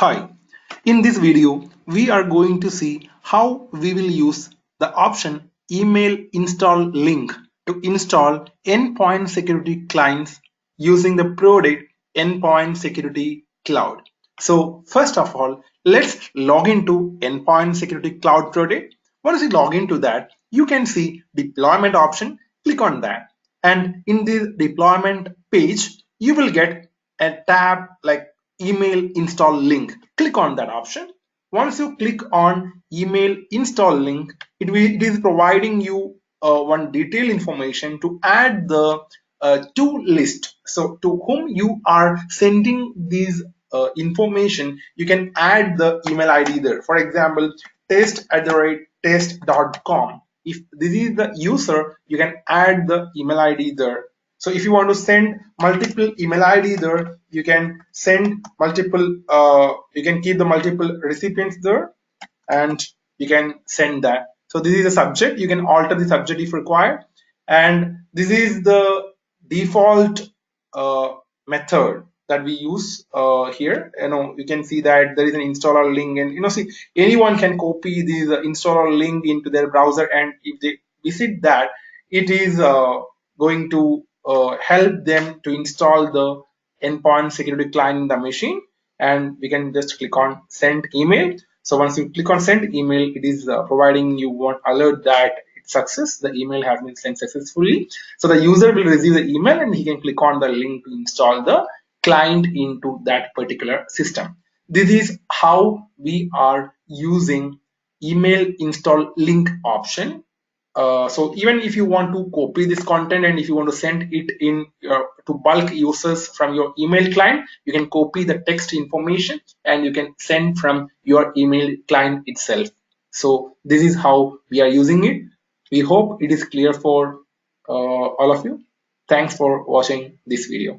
Hi, in this video, we are going to see how we will use the option email install link to install endpoint security clients using the product endpoint security cloud. So first of all, let's log into endpoint security cloud product. Once you log into that, you can see deployment option. Click on that. And in the deployment page, you will get a tab like email install link. Click on that option. Once you click on email install link, it is providing you one detailed information to add the to list. So to whom you are sending these information, you can add the email ID there. For example, test@test.com. If this is the user, you can add the email ID there. So if you want to send multiple email ID there, you can send multiple, you can keep the multiple recipients there and you can send that. So this is the subject. You can alter the subject if required. And this is the default method that we use here. You can see that there is an installer link, and see, anyone can copy this installer link into their browser, and if they visit that, it is going to help them to install the endpoint security client in the machine. And we can just click on send email. So once you click on send email, it is providing you one alert that it's success. The email has been sent successfully. So the user will receive the email and he can click on the link to install the client into that particular system. This is how we are using email install link option. So even if you want to copy this content and if you want to send it in to bulk users from your email client, you can copy the text information and you can send from your email client itself. So this is how we are using it. We hope it is clear for all of you. Thanks for watching this video.